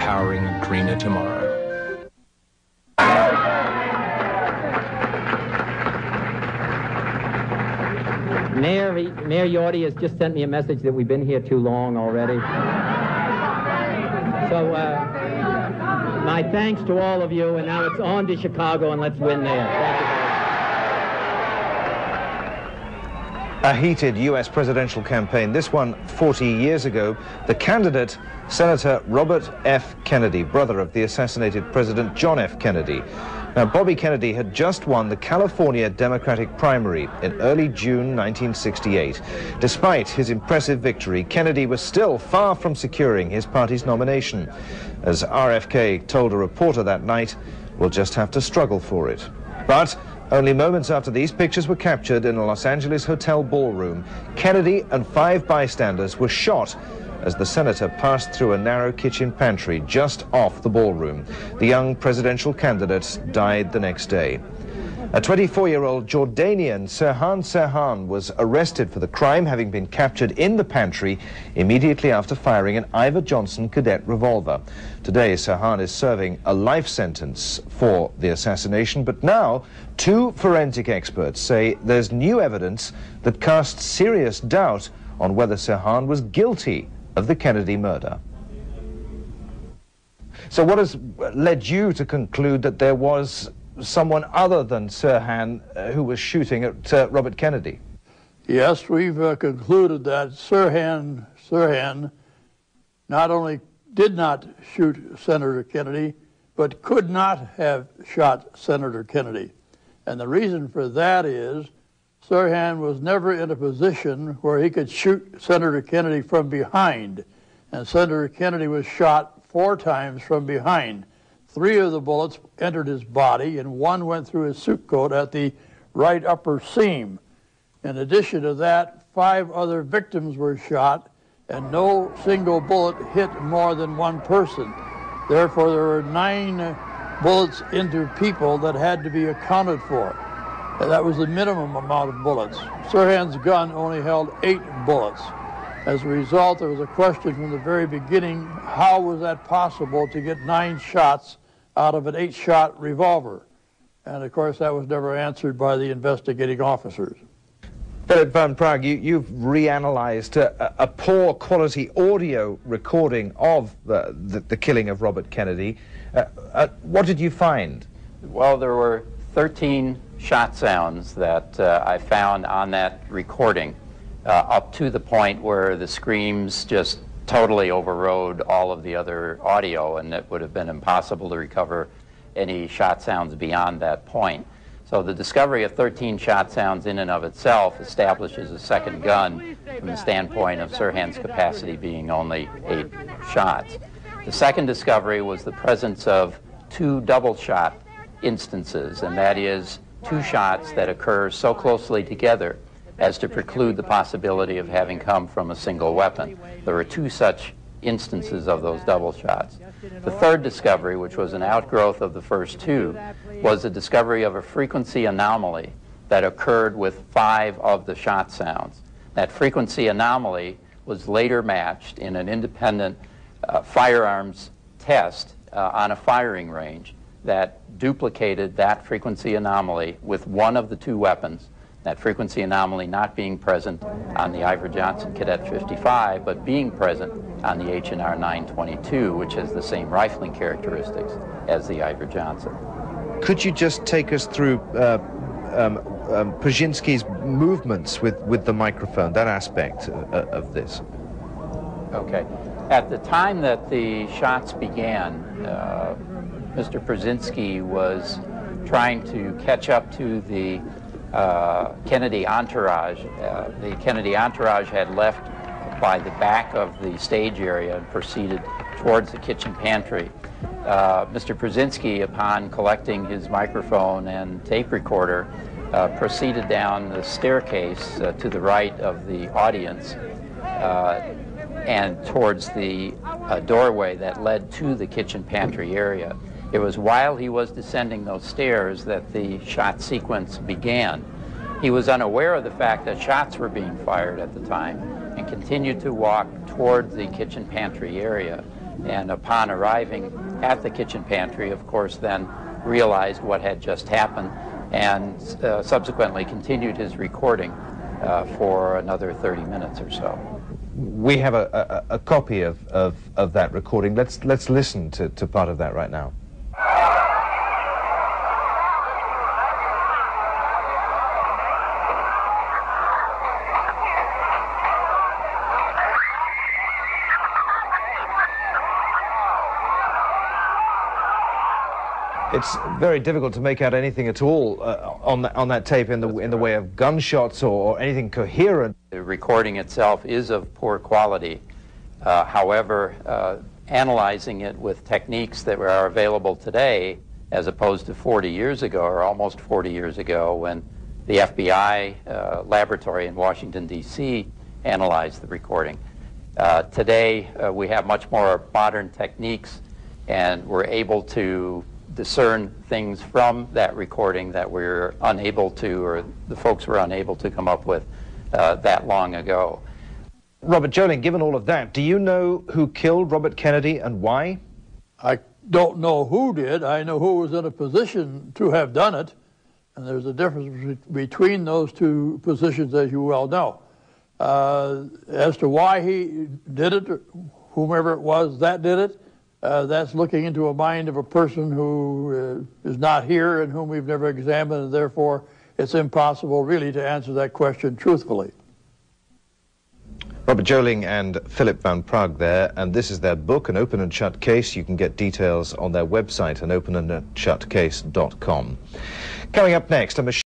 powering a greener tomorrow. Mayor Yorty has just sent me a message that we've been here too long already. So, my thanks to all of you, and now it's on to Chicago, and let's win there. Thank you. A heated U.S. presidential campaign, this one 40 years ago. The candidate, Senator Robert F. Kennedy, brother of the assassinated President John F. Kennedy. Now, Bobby Kennedy had just won the California Democratic primary in early June 1968. Despite his impressive victory, Kennedy was still far from securing his party's nomination. As RFK told a reporter that night, we'll just have to struggle for it. But only moments after these pictures were captured in a Los Angeles hotel ballroom, Kennedy and 5 bystanders were shot as the senator passed through a narrow kitchen pantry just off the ballroom. The young presidential candidate died the next day. A 24-year-old Jordanian, Sirhan Sirhan, was arrested for the crime, having been captured in the pantry immediately after firing an Ivor Johnson cadet revolver. Today, Sirhan is serving a life sentence for the assassination, but now 2 forensic experts say there's new evidence that casts serious doubt on whether Sirhan was guilty of the Kennedy murder. So what has led you to conclude that there was someone other than Sirhan who was shooting at Robert Kennedy? Yes, we've concluded that Sirhan not only did not shoot Senator Kennedy, but could not have shot Senator Kennedy. And the reason for that is Sirhan was never in a position where he could shoot Senator Kennedy from behind. And Senator Kennedy was shot 4 times from behind. 3 of the bullets entered his body, and 1 went through his suit coat at the right upper seam. In addition to that, 5 other victims were shot, and no single bullet hit more than 1 person. Therefore, there were 9 bullets into people that had to be accounted for. And that was the minimum amount of bullets. Sirhan's gun only held 8 bullets. As a result, there was a question from the very beginning, how was that possible to get 9 shots out of an 8-shot revolver? And of course, that was never answered by the investigating officers. Philip van Praag, you've reanalyzed a poor quality audio recording of the killing of Robert Kennedy. What did you find? Well, there were 13 shot sounds that I found on that recording, up to the point where the screams just totally overrode all of the other audio, and it would have been impossible to recover any shot sounds beyond that point. So the discovery of 13 shot sounds in and of itself establishes a second gun from the standpoint of Sirhan's capacity being only 8 shots. The second discovery was the presence of 2 double shot instances, and that is 2 shots that occur so closely together as to preclude the possibility of having come from a single weapon. There were 2 such instances of those double shots. The third discovery, which was an outgrowth of the first 2, was the discovery of a frequency anomaly that occurred with 5 of the shot sounds. That frequency anomaly was later matched in an independent firearms test on a firing range that duplicated that frequency anomaly with 1 of the 2 weapons, that frequency anomaly not being present on the Ivor Johnson Cadet 55, but being present on the H&R 922, which has the same rifling characteristics as the Ivor Johnson. Could you just take us through Pruszynski's movements with the microphone, that aspect of this? Okay. At the time that the shots began, Mr. Pruszynski was trying to catch up to the Kennedy entourage. The Kennedy entourage had left by the back of the stage area and proceeded towards the kitchen pantry. Mr. Pruszynski, upon collecting his microphone and tape recorder, proceeded down the staircase to the right of the audience and towards the doorway that led to the kitchen pantry area. It was while he was descending those stairs that the shot sequence began. He was unaware of the fact that shots were being fired at the time and continued to walk toward the kitchen pantry area. and upon arriving at the kitchen pantry, of course, then realized what had just happened and subsequently continued his recording for another 30 minutes or so. We have a copy of that recording. Let's listen to part of that right now. It's very difficult to make out anything at all on that tape in the way of gunshots or anything coherent. The recording itself is of poor quality. However, analyzing it with techniques that are available today, as opposed to 40 years ago, or almost 40 years ago, when the FBI laboratory in Washington, D.C. analyzed the recording. Today, we have much more modern techniques, and we're able to discern things from that recording that we're unable to, or the folks were unable to come up with that long ago. Robert Joling, given all of that, do you know who killed Robert Kennedy and why? I don't know who did. I know who was in a position to have done it, and there's a difference between those two positions, as you well know. As to why he did it, or whomever it was that did it, that's looking into a mind of a person who is not here and whom we've never examined, and therefore it's impossible really to answer that question truthfully. Robert Joling and Philip van Praag there, and this is their book, An Open and Shut Case. You can get details on their website, anopenandshutcase.com. Coming up next, a machine